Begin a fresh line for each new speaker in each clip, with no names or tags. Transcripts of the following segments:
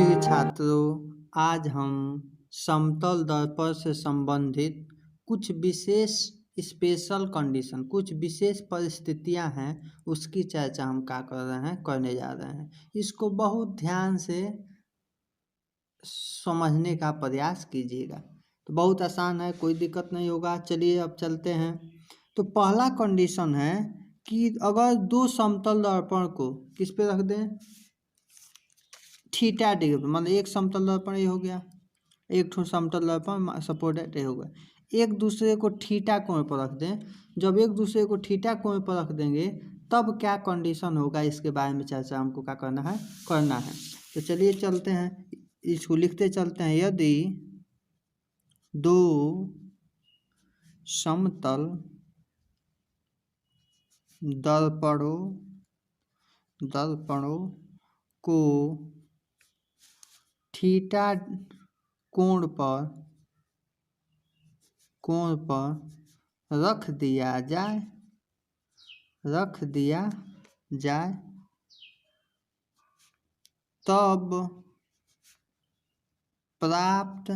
प्रिय छात्रों, आज हम समतल दर्पण से संबंधित कुछ विशेष स्पेशल कंडीशन, कुछ विशेष परिस्थितियां हैं, उसकी चर्चा हम करने जा रहे हैं। इसको बहुत ध्यान से समझने का प्रयास कीजिएगा। तो बहुत आसान है, कोई दिक्कत नहीं होगा। चलिए अब चलते हैं। तो पहला कंडीशन है कि अगर दो समतल दर्पण को किस पे रख दें, थीटा डिग्री पर, मतलब एक समतल दर्पण ये हो गया, एक ठो समतल दर्पण सपोर्टेड ये हो गया, एक दूसरे को थीटा कोण पर रख दें। जब एक दूसरे को थीटा कोण पर रख देंगे तब क्या कंडीशन होगा, इसके बारे में चर्चा हमको क्या करना है। तो चलिए चलते हैं, इसको लिखते चलते हैं। यदि दो समतल दर्पणों को थीटा कोण पर रख दिया जाए तब प्राप्त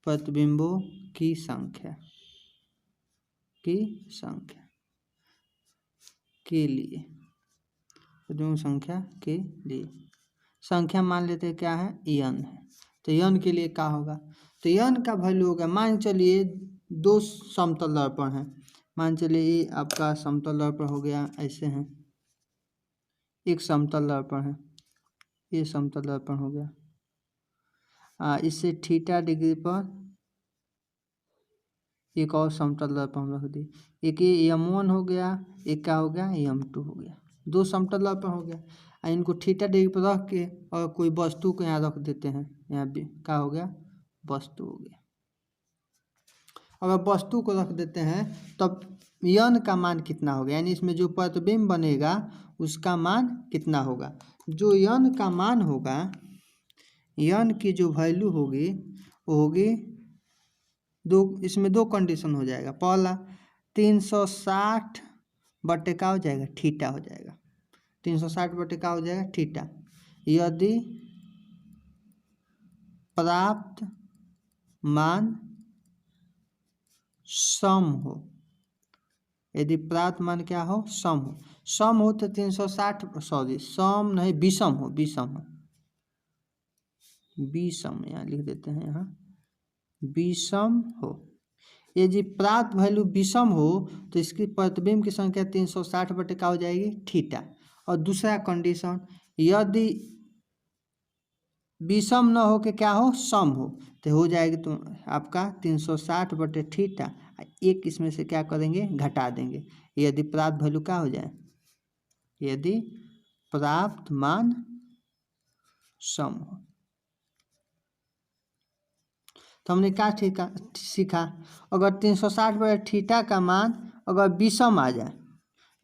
प्रतिबिंबों की संख्या के लिए संख्या मान लेते हैं क्या है, n है। तो n के लिए क्या होगा, तो n का वैल्यू होगा, मान चलिए दो समतल दर्पण है, मान चलिए ये आपका समतल दर्पण हो गया, ऐसे हैं, एक समतल दर्पण है, ये समतल दर्पण हो गया। इससे थीटा डिग्री पर एक और समतल दर्पण रख दी, एक ये m1 हो गया, एक क्या हो गया, m2 हो गया। दो समतल दर्पण हो गया, इनको थीटा डिग्री पर रख के और कोई वस्तु को यहाँ रख देते हैं, यहाँ भी क्या हो गया, वस्तु हो गया। अगर वस्तु को रख देते हैं तब n का मान कितना होगा, यानी इसमें जो प्रतिबिंब बनेगा उसका मान कितना होगा। जो n का मान होगा, n की जो वैल्यू होगी वो होगी इसमें दो कंडीशन हो जाएगा। पहला 360 बटे का हो जाएगा, थीटा हो जाएगा, 360 बटे का हो जाएगा, थीटा। यदि प्राप्त मान सम हो, यदि प्राप्त मान क्या हो, सम हो तो 360, सॉरी सम नहीं, विषम हो, यहाँ लिख देते हैं, यहाँ विषम हो। यदि प्राप्त वैल्यू विषम हो तो इसकी प्रतिबिंब की संख्या 360 बटे का हो जाएगी, थीटा। और दूसरा कंडीशन, यदि विषम न हो के क्या हो, सम हो, तो हो जाएगी तो आपका 360 बटे थीटा, एक इसमें से क्या करेंगे, घटा देंगे, यदि प्राप्त वैल्यू क्या हो जाए, यदि प्राप्त मान सम हो। तो हमने क्या सीखा, अगर 360 बटे थीटा का मान अगर विषम आ जाए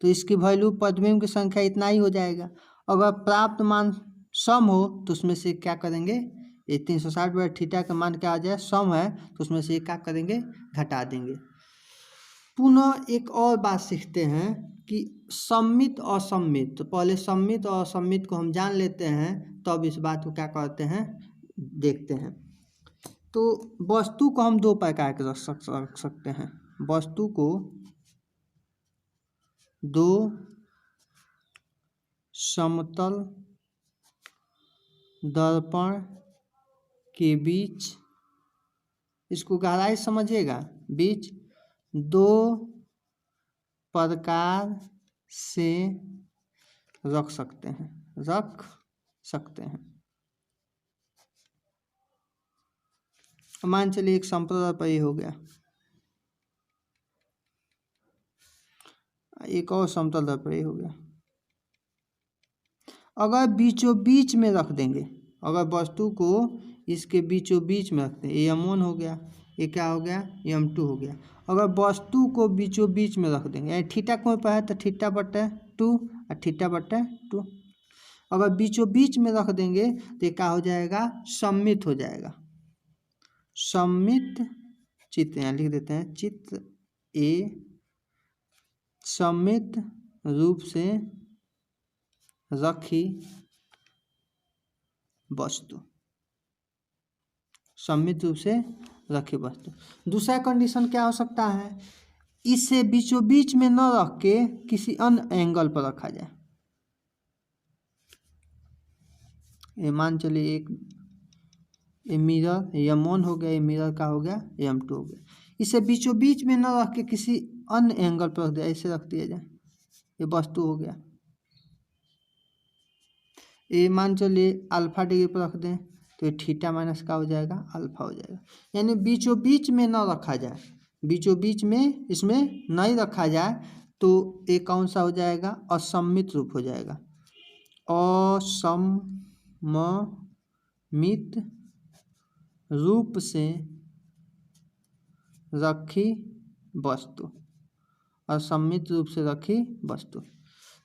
तो इसकी वैल्यू प्रतिबिंब की संख्या इतना ही हो जाएगा। अगर प्राप्त मान सम हो तो उसमें से क्या करेंगे, ये 360 बटे थीटा का मान क्या आ जाए, सम है, तो उसमें से क्या करेंगे, घटा देंगे। पुनः एक और बात सीखते हैं कि सममित और असममित। तो पहले सममित और असममित को हम जान लेते हैं, तब इस बात को क्या करते हैं, देखते हैं। तो वस्तु को हम दो प्रकार के रख सकते हैं, वस्तु को दो समतल दर्पण के बीच, इसको गहराई समझिएगा, बीच दो प्रकार से रख सकते हैं। मान चलिए एक समतल दर्पण ये हो गया, एक और समतल दर्पण ये हो गया। अगर बीचों बीच में रख देंगे, अगर वस्तु को इसके बीचों बीच में रखते हैं, m1 हो गया, ये क्या हो गया, m2 हो गया। अगर वस्तु को बीचों बीच में रख देंगे, यानी थीटा कोण पर है तो थीटा बटे 2 और थीटा बटे 2। अगर बीचों बीच में रख देंगे तो क्या हो जाएगा, सममित हो जाएगा। सममित चित्र, यहाँ लिख देते हैं, चित्र ए सममित रूप से रखी वस्तु, सममित रूप से रखी वस्तु। दूसरा कंडीशन क्या हो सकता है, इसे बीचों बीच में न रख के किसी अन्य एंगल पर रखा जाए। ये मान चलिए एक मिरर M1 हो गया, ये मिरर का हो गया M2 हो गया। इसे बीचों बीच में न रख के किसी अन्य एंगल पर रख दिया, ऐसे रख दिया जाए, ये वस्तु हो गया। ये मान चलिए अल्फा डिग्री पर रख दें तो ये थीटा माइनस का हो जाएगा, अल्फा हो जाएगा। यानी बीचों बीच में न रखा जाए, बीचों बीच में इसमें नहीं रखा जाए तो ये कौन सा हो जाएगा, असममित रूप हो जाएगा। असममित रूप से रखी वस्तु, असममित रूप से रखी वस्तु।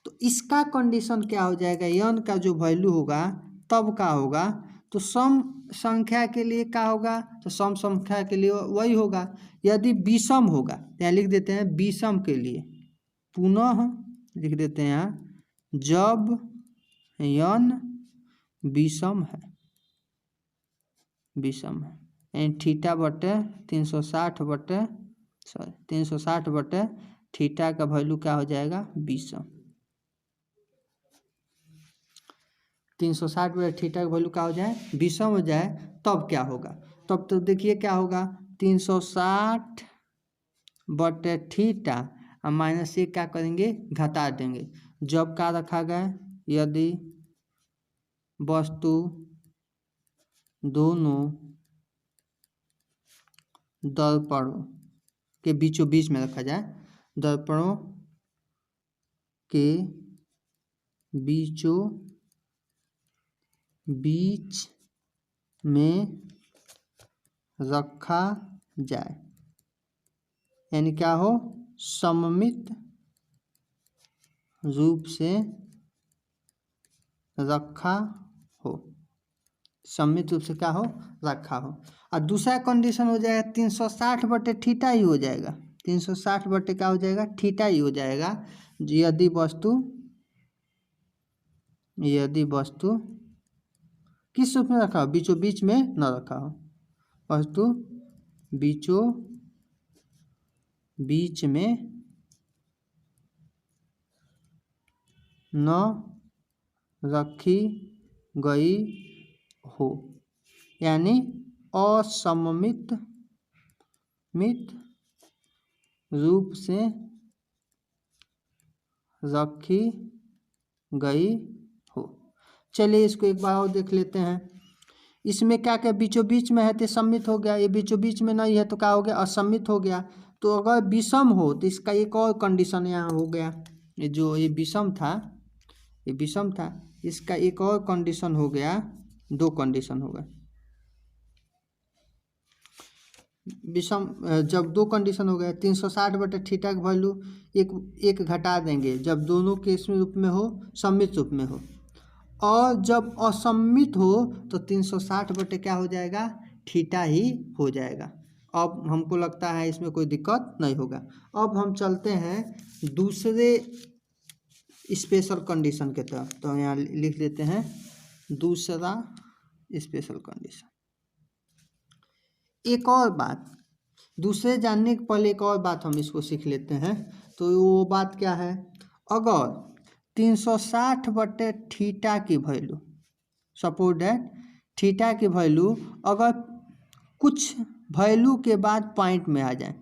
तो इसका कंडीशन क्या हो जाएगा, n का जो वैल्यू होगा तब का होगा, तो सम संख्या के लिए क्या होगा, तो सम संख्या के लिए वही होगा। यदि विषम होगा, यहाँ लिख देते हैं विषम के लिए, पुनः लिख देते हैं जब n विषम है, विषम है, यानी थीटा बटे 360 बटे थीटा का वैल्यू क्या हो जाएगा, विषम। 360 बटे थीटा का वैल्यू क्या हो जाए, विषम हो जाए, तब क्या होगा, तब तो देखिए क्या होगा, 360 बटे थीटा और माइनस से क्या करेंगे, घटा देंगे। जब क्या रखा गया, यदि वस्तु दोनों दर्पणों के बीचों बीच में रखा जाए, दर्पणों के बीचों बीच में रखा जाए, यानी क्या हो, सममित रूप से रखा हो, सममित रूप से क्या हो, रखा हो। और दूसरा कंडीशन हो जाएगा 360 बटे थीटा ही हो जाएगा, 360 बटे क्या हो जाएगा, थीटा ही हो जाएगा। यदि वस्तु किस रूप में रखा हो, बीचों बीच में न रखा हो, वस्तु बीचों बीच में न रखी गई हो, यानी असममित रूप से रखी गई हो। चलिए इसको एक बार और देख लेते हैं। इसमें क्या क्या बीचों बीच में है तो सममित हो गया, ये बीचों बीच में नहीं है तो क्या हो गया, असममित हो गया। तो अगर विषम हो तो इसका एक और कंडीशन यहाँ हो गया, ये विषम था, ये विषम था, इसका एक और कंडीशन हो गया, दो कंडीशन हो गए विषम। जब दो कंडीशन हो गए, 360 बटे थीटा का वैल्यू एक घटा देंगे जब दोनों के इसमें रूप में हो, सममित रूप में हो, और जब असममित हो तो 360 बटे क्या हो जाएगा, थीटा ही हो जाएगा। अब हमको लगता है इसमें कोई दिक्कत नहीं होगा। अब हम चलते हैं दूसरे स्पेशल कंडीशन के तरफ, तो यहाँ लिख देते हैं दूसरा स्पेशल कंडीशन। एक और बात, दूसरे जानने के पहले एक और बात हम इसको सीख लेते हैं। तो वो बात क्या है, अगर 360 बटे थीटा की वैल्यू, सपोज दैट थीटा की वैल्यू अगर कुछ वैल्यू के बाद पॉइंट में आ जाए,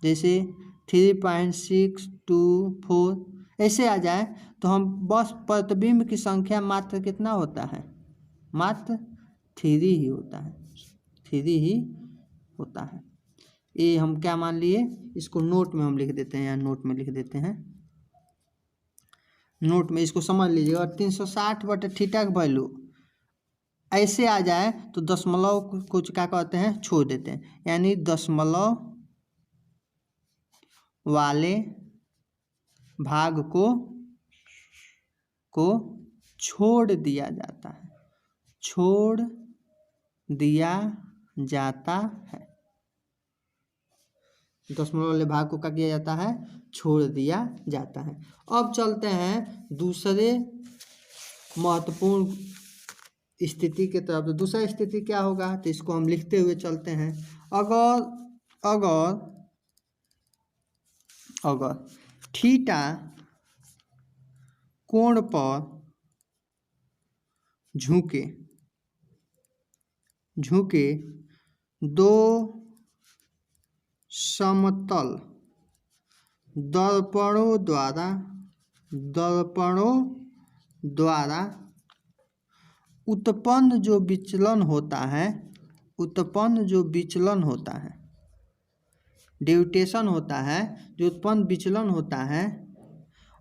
जैसे 3.624 ऐसे आ जाए, तो हम बस प्रतिबिंब की संख्या मात्र कितना होता है, मात्र 3 ही होता है, 3 ही होता है। ये हम क्या मान लिए, इसको नोट में हम लिख देते हैं, यहाँ नोट में लिख देते हैं, नोट में इसको समझ लीजिए। और 360 बटे थीटा का वैल्यू ऐसे आ जाए तो दशमलव कुछ क्या कहते हैं, छोड़ देते हैं, यानी दशमलव वाले भाग को छोड़ दिया जाता है, छोड़ दिया जाता है, दशमलव वाले भाग को क्या किया जाता है, छोड़ दिया जाता है। अब चलते हैं दूसरे महत्वपूर्ण स्थिति के तरफ। तो दूसरा स्थिति क्या होगा, तो इसको हम लिखते हुए चलते हैं। अगर अगर अगर थीटा कोण पर झुके दो समतल दर्पणों द्वारा उत्पन्न जो विचलन होता है ड्यूटेशन होता है, जो उत्पन्न विचलन होता है,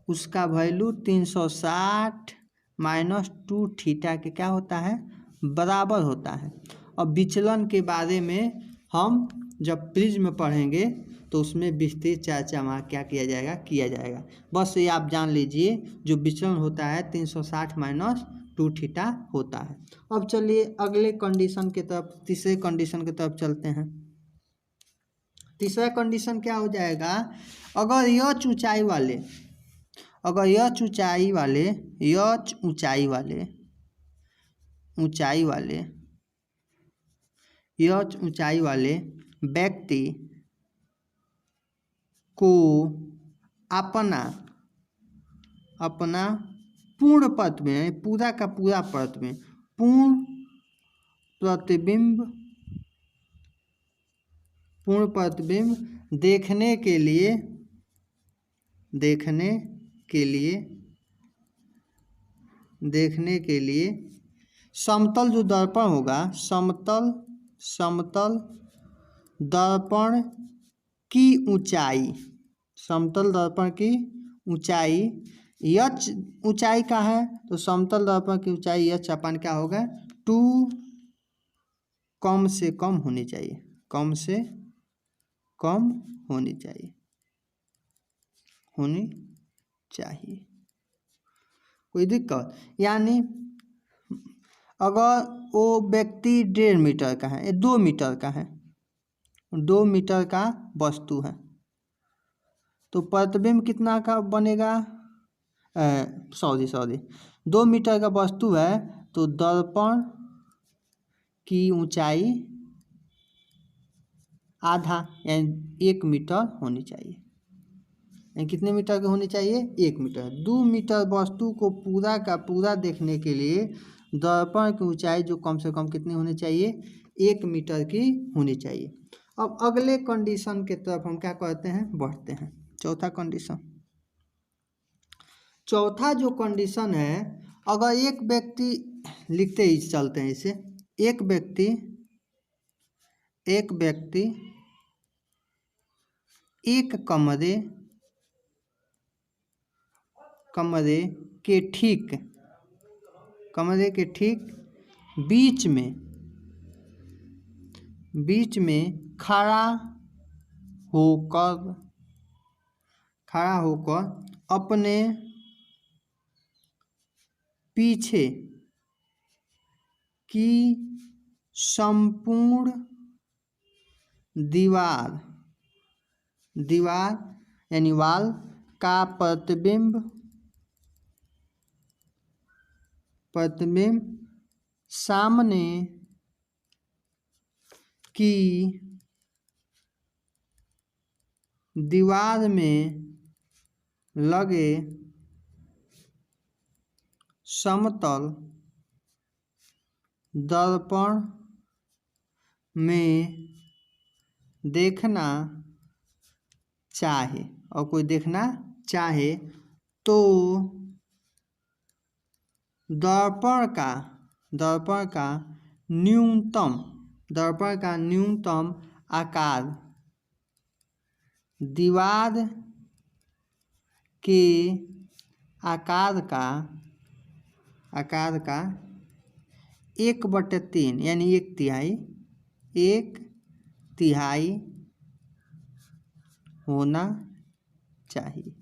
उसका वैल्यू 360 माइनस 2 थीटा के क्या होता है, बराबर होता है। अब विचलन के बारे में हम जब प्रिज्म पढ़ेंगे तो उसमें विस्तृत चर्चा वहाँ क्या किया जाएगा। बस ये आप जान लीजिए, जो विचलन होता है 360 माइनस 2 थीटा होता है। अब चलिए अगले कंडीशन की तरफ, तीसरे कंडीशन की तरफ चलते हैं। तीसरा कंडीशन क्या हो जाएगा, अगर यह ऊंचाई वाले व्यक्ति को अपना पूर्ण पथ में, पूरा का पूरा पथ में पूर्ण प्रतिबिंब देखने के लिए समतल जो दर्पण होगा, समतल दर्पण की ऊंचाई यच ऊंचाई का है, तो समतल दर्पण की ऊंचाई यच अपन क्या होगा, 2 कम से कम होनी चाहिए। कोई दिक्कत, यानी अगर वो व्यक्ति 1.5 मीटर का है, 2 मीटर का है, 2 मीटर का वस्तु है, तो प्रतिबिंब कितना का बनेगा, 2 मीटर का वस्तु है, तो दर्पण की ऊंचाई आधा यानी 1 मीटर होनी चाहिए। कितने मीटर की होनी चाहिए, 1 मीटर। 2 मीटर वस्तु को पूरा का पूरा देखने के लिए दर्पण की ऊंचाई जो कम से कम कितनी होनी चाहिए, 1 मीटर की होनी चाहिए। अब अगले कंडीशन के तरफ हम क्या कहते हैं, बढ़ते हैं। चौथा जो कंडीशन है, अगर एक व्यक्ति, लिखते ही चलते हैं इसे, एक व्यक्ति एक कमरे के ठीक बीच में खड़ा होकर अपने पीछे की संपूर्ण दीवार यानी वाल का प्रतिबिंब सामने की दीवार में लगे समतल दर्पण में देखना चाहे, और कोई देखना चाहे तो दर्पण का न्यूनतम आकार दीवार के आकार का 1/3 यानी 1 तिहाई होना चाहिए,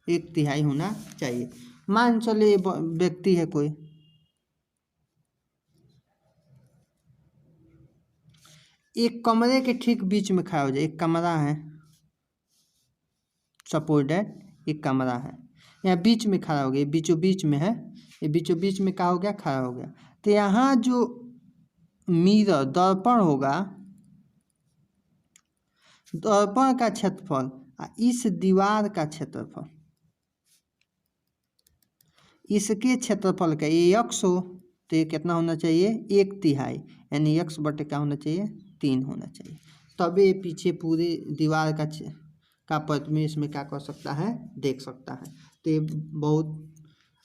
1 तिहाई होना चाहिए। मान चलिए व्यक्ति है कोई, एक कमरे के ठीक बीच में खड़ा हो जाए, एक कमरा है, सपोज दैट एक कमरा है, यहाँ बीच में खड़ा हो गया, ये बीचों बीच में है, ये बीचों बीच में क्या हो गया, खड़ा हो गया। तो यहाँ जो मिरर दर्पण होगा, दर्पण का क्षेत्रफल इस दीवार का क्षेत्रफल, इसके क्षेत्रफल का ये x हो तो ये कितना होना चाहिए, 1/3, यानी x बटे क्या होना चाहिए, 3 होना चाहिए। तब ये पीछे पूरी दीवार का प्रतिबिंब इसमें क्या कर सकता है, देख सकता है। तो ये बहुत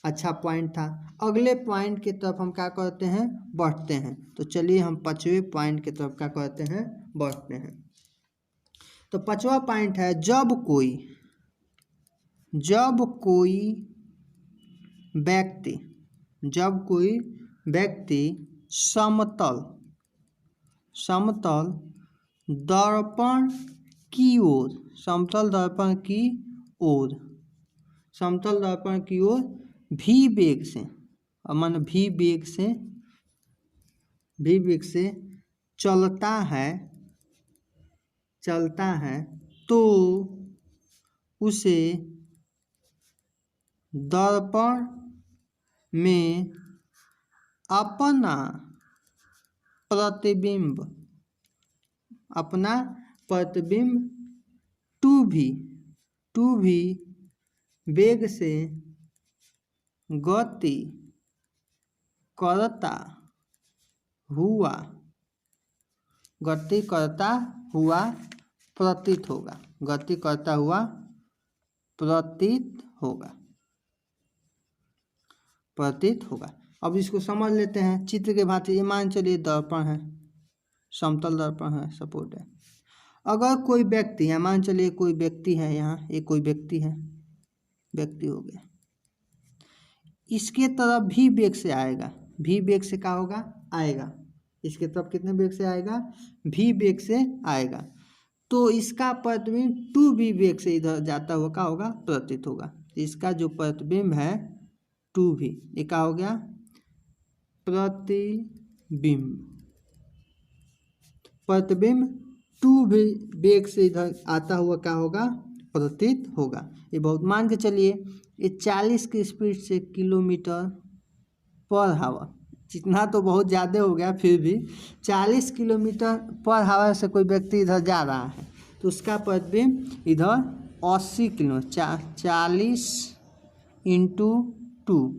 अच्छा पॉइंट था। अगले पॉइंट की तरफ हम क्या करते हैं, बढ़ते हैं। तो चलिए हम 5वें पॉइंट की तरफ क्या करते हैं, बढ़ते हैं। तो 5वां पॉइंट है, जब कोई व्यक्ति समतल दर्पण की ओर भी वेग से चलता है तो उसे दर्पण में अपना प्रतिबिंब टू भी वेग से गति करता हुआ प्रतीत होगा। अब इसको समझ लेते हैं चित्र के भांति। ये मान चलिए दर्पण है, समतल दर्पण है, सपोर्ट है। अगर कोई व्यक्ति, यहाँ मान चलिए कोई व्यक्ति है, यहाँ एक कोई व्यक्ति है, व्यक्ति हो गया, इसके तरफ भी वेग से आएगा, भी वेग से क्या होगा, आएगा, इसके तरफ कितने वेग से आएगा, भी वेग से आएगा। तो इसका प्रतिबिंब टू भी वेग से इधर जाता हुआ क्या होगा, प्रतीत होगा। इसका जो प्रतिबिंब है टू भी, ये क्या हो गया, प्रतिबिंब टू भी वेग से इधर आता हुआ क्या होगा, प्रतीत होगा। ये बहुत मान के चलिए, ये 40 की स्पीड से किलोमीटर पर हावर, जितना तो बहुत ज़्यादा हो गया, फिर भी 40 किलोमीटर पर हावर से कोई व्यक्ति इधर जा रहा है, तो उसका प्रतिबिंब इधर 80 किलोमीटर, 40 इंटू 2,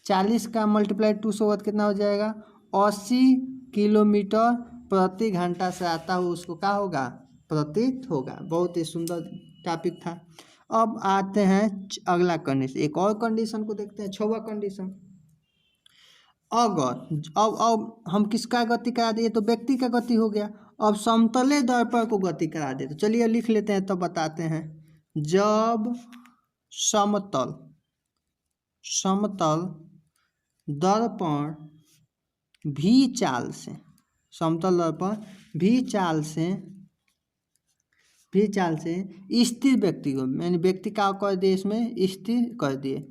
40 का मल्टीप्लाई 2 से कितना हो जाएगा, 80 किलोमीटर प्रति घंटा से आता हुआ उसको क्या होगा, प्रतीत होगा। बहुत ही सुंदर टॉपिक था। अब आते हैं अगला कंडीशन, एक और कंडीशन को देखते हैं, 6वां कंडीशन। अगर अब हम किसका गति करा दिए, तो व्यक्ति का गति हो गया। अब समतले दर्पण को गति करा दे, तो चलिए लिख लेते हैं, तो बताते हैं। जब समतल दर्पण भी चाल से, समतल दर्पण भी चाल से स्थिर व्यक्ति को, मैंने व्यक्ति का कर दिए, इसमें स्थिर कर दिए,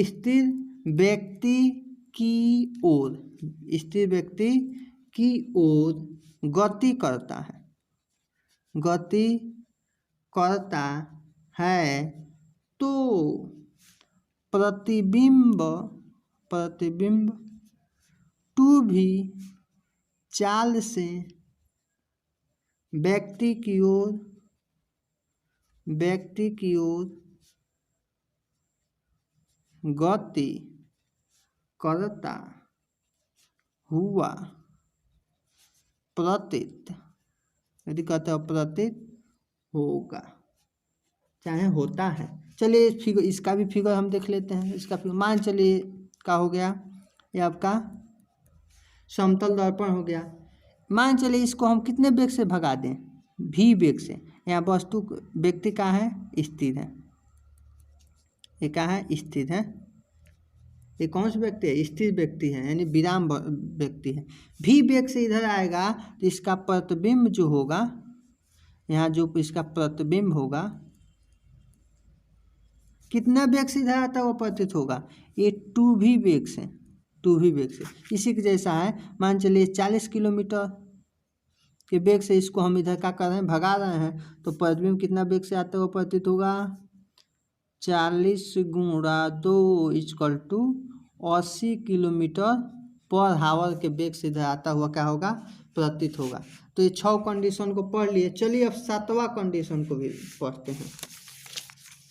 स्थिर व्यक्ति की ओर गति करता है तो प्रतिबिंब टू भी चाल से व्यक्ति की ओर गति करता हुआ प्रतीत, यदि कहते हैं प्रतीत होगा, चाहे होता है। चलिए फिगर, इसका भी फिगर हम देख लेते हैं। इसका फिगर मान चलिए क्या हो गया, ये आपका समतल दर्पण हो गया। मान चलिए इसको हम कितने वेग से भगा दें, भी वेग से। यहाँ वस्तु व्यक्ति का है, स्थिर है, ये क्या है, स्थिर है। ये कौन सा व्यक्ति है, स्थिर व्यक्ति है, यानी विराम व्यक्ति है। भी वेग से इधर आएगा तो इसका प्रतिबिंब जो होगा, यहाँ जो इसका प्रतिबिंब होगा, कितना वेग से इधर आता है वो प्रतीत होगा, ये टू भी वेग से। इसी के जैसा है। मान चलिए 40 किलोमीटर के वेग से इसको हम इधर क्या कर रहे हैं, भगा रहे हैं, तो प्रतिबिंब कितना वेग से आता है वो प्रतीत होगा, 40 गुणा 2 इक्वल टू 80 किलोमीटर पर हावर के वेग से इधर आता हुआ क्या होगा, प्रतीत होगा। तो ये 6 कंडीशन को पढ़ लिए। चलिए अब 7वां कंडीशन को भी पढ़ते हैं।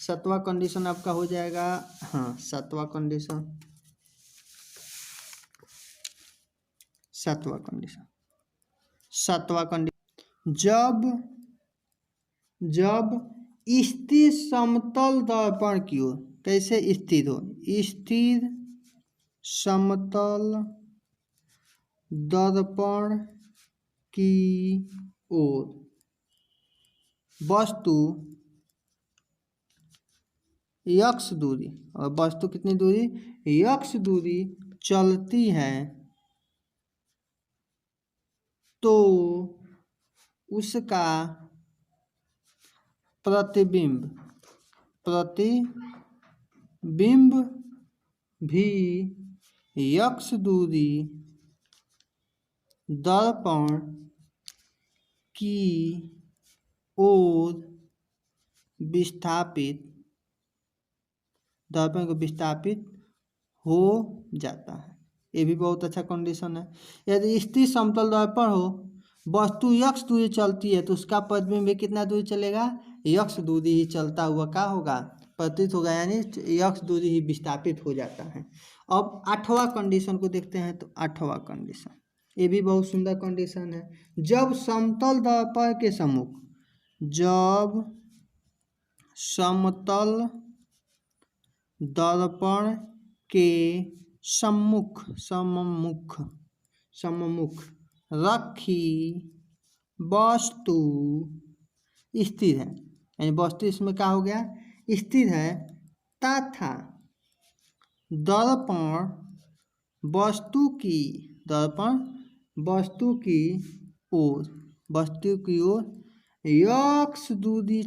7वां कंडीशन आपका हो जाएगा, हाँ 7वां कंडीशन, 7वां कंडीशन, 7वां कंडीशन, जब स्थिर समतल दर्पण की ओर, कैसे स्थिर हो, स्थिर समतल दर्पण की ओर वस्तु x दूरी, और वस्तु कितनी दूरी, x दूरी चलती है, तो उसका प्रतिबिंब भी x दूरी दर्पण की ओर विस्थापित, दर्पण को विस्थापित हो जाता है। ये भी बहुत अच्छा कंडीशन है। यदि स्थिर समतल दर्पण हो, वस्तु x दूरी चलती है, तो उसका प्रतिबिंब भी कितना दूरी चलेगा, x दूरी ही चलता हुआ क्या होगा, प्रतीत होगा, यानी x दूरी ही विस्थापित हो जाता है। अब 8वां कंडीशन को देखते हैं। तो 8वां कंडीशन, ये भी बहुत सुंदर कंडीशन है। जब समतल दर्पण के सम्मुख, जब समतल दर्पण के सम्मुख रखी वस्तु स्थिर है, यानी वस्तु इसमें क्या हो गया, स्थिर है, तथा दर्पण वस्तु की ओर x दूरी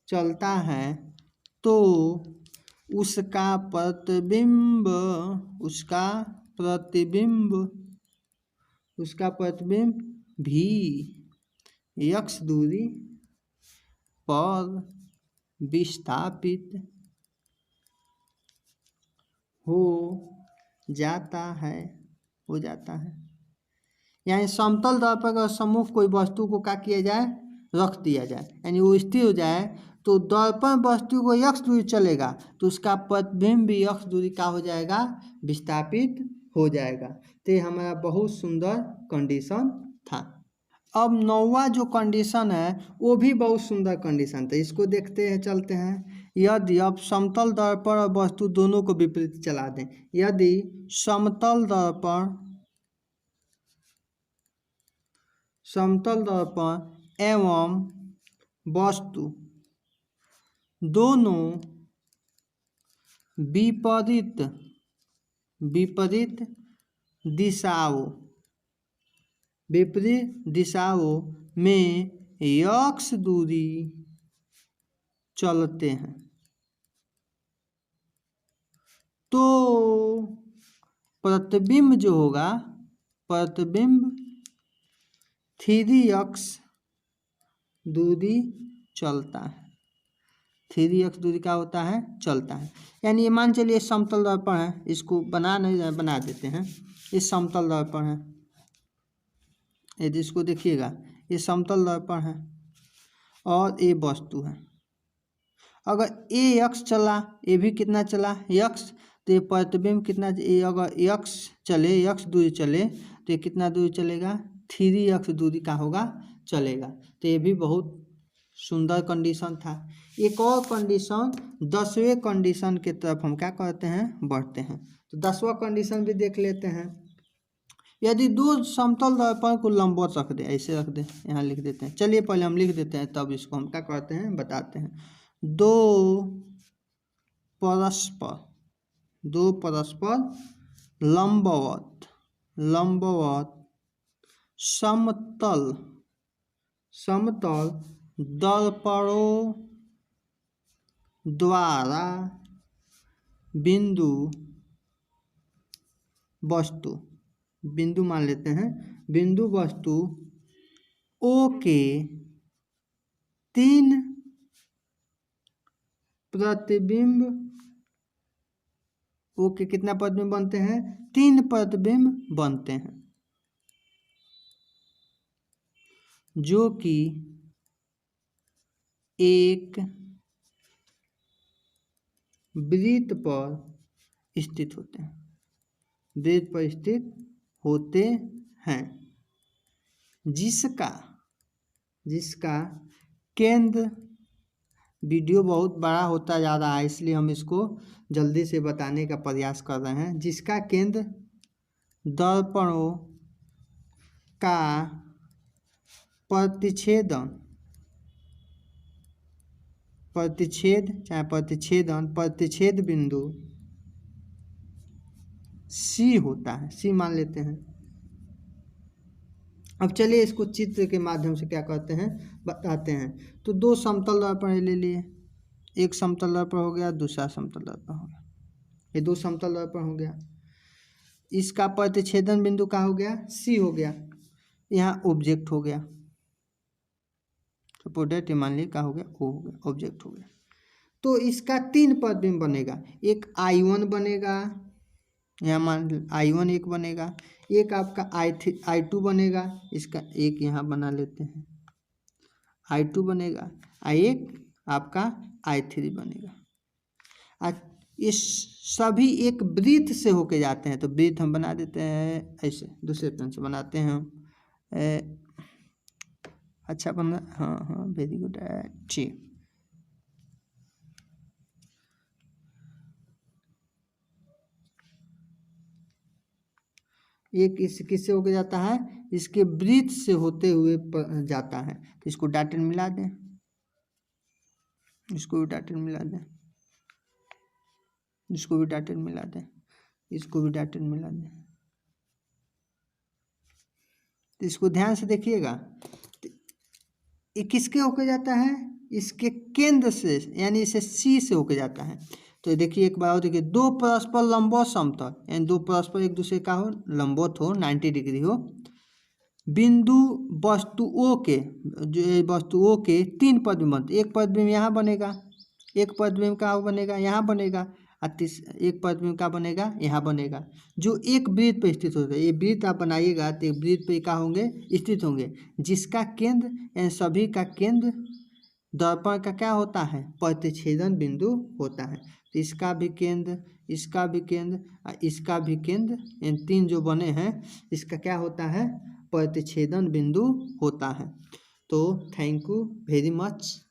चलता है, तो उसका प्रतिबिंब भी x दूरी पर विस्थापित हो जाता है। यानी समतल दर्पण का सम्मुख कोई वस्तु को क्या किया जाए, रख दिया जाए, यानी वो स्थिर हो जाए, तो दर्पण वस्तु को x दूरी चलेगा, तो उसका प्रतिबिंब भी x दूरी का हो जाएगा, विस्थापित हो जाएगा। तो ये हमारा बहुत सुंदर कंडीशन था। अब 9वां जो कंडीशन है वो भी बहुत सुंदर कंडीशन था, इसको देखते हैं, चलते हैं। यदि अब समतल दर्पण और वस्तु दोनों को विपरीत चला दें, यदि समतल दर्पण एवं वस्तु दोनों विपरीत दिशाओं में x दूरी चलते हैं, तो प्रतिबिंब जो होगा, प्रतिबिंब 3x दूरी चलता है, 3x दूरी का होता है, चलता है। यानी ये मान चलिए समतल दर्पण है, इसको बना देते हैं। ये समतल दर्पण है, यदि इसको देखिएगा, ये समतल दर्पण है और ये वस्तु है। अगर ये x चला, ये भी कितना चला, x, तो ये प्रतिबिंब कितना, ये अगर x दूरी चले, तो ये कितना दूरी चलेगा, 3x दूरी का होगा, चलेगा। तो ये भी बहुत सुंदर कंडीशन था। एक और कंडीशन, 10वें कंडीशन के तरफ हम क्या करते हैं, बढ़ते हैं। तो 10वां कंडीशन भी देख लेते हैं। यदि दो समतल दर्पण को लंबवत रख दे, ऐसे रख दे, यहाँ लिख देते हैं। चलिए पहले हम लिख देते हैं, तब इसको हम क्या करते हैं, बताते हैं। दो परस्पर लंबवत समतल दर्पणों द्वारा बिंदु मान लेते हैं, बिंदु वस्तु O के 3 प्रतिबिंब ओके कितना प्रतिबिंब बनते हैं? 3 प्रतिबिंब बनते हैं, जो कि एक वृत्त पर स्थित होते हैं, वृत्त पर स्थित होते हैं, जिसका केंद्र, वीडियो बहुत बड़ा होता जा रहा है इसलिए हम इसको जल्दी से बताने का प्रयास कर रहे हैं, जिसका केंद्र दर्पणों का प्रतिच्छेद बिंदु सी होता है, सी मान लेते हैं। अब चलिए इसको चित्र के माध्यम से क्या कहते हैं बताते हैं। तो 2 समतल दर्पण ले लिए, एक समतल दर्पण हो गया, दूसरा समतल दर्पण हो गया, ये 2 समतल दर्पण हो गया। इसका प्रतिच्छेदन बिंदु का हो गया सी हो गया, यहाँ ऑब्जेक्ट हो गया, प्रोडक्ट मान ली का हो गया ओ हो गया, ऑब्जेक्ट हो गया। तो इसका 3 प्रतिबिंब बनेगा, एक I1 बनेगा, यहाँ मान I1 एक बनेगा, एक आपका I2 बनेगा, इसका एक यहाँ बना लेते हैं I2 बनेगा, एक आपका I3 बनेगा। ये सभी एक वृत्त से होके जाते हैं, तो वृत्त हम बना देते हैं ऐसे, दूसरे पेन से बनाते हैं हम। अच्छा बना, हाँ वेरी गुड, ठीक। एक इस किससे होके जाता है? इसके वृत्त से होते हुए जाता है, तो इसको डॉटेड मिला दें, इसको भी डॉटेड मिला दें, इसको भी डॉटेड मिला दें, इसको भी डॉटेड मिला दें। तो इसको ध्यान से देखिएगा, ये किसके होके जाता है? इसके केंद्र से, यानी इसे सी से होके जाता है। तो देखिए एक बार और देखिए, 2 परस्पर लंबवत समतल, यानी 2 परस्पर एक दूसरे का हो, लंबवत हो, 90 डिग्री हो, बिंदु वस्तुओं के, जो वस्तुओं के 3 प्रतिबिंब बनते, एक प्रतिबिंब यहाँ बनेगा, एक प्रतिबिंब का बनेगा यहाँ बनेगा, एक प्रतिबिंब का बनेगा यहाँ बनेगा, जो एक वृत्त पर स्थित होता है। ये वृत्त आप बनाइएगा तो वृत्त पे क्या होंगे? स्थित होंगे, जिसका केंद्र, यानी सभी का केंद्र दर्पण का क्या होता है? प्रतिच्छेदन बिंदु होता है। तो इसका भी केंद्र, इसका भी केंद्र, इसका भी केंद्र, इन 3 जो बने हैं इसका क्या होता है? प्रतिच्छेदन बिंदु होता है। तो थैंक यू वेरी मच।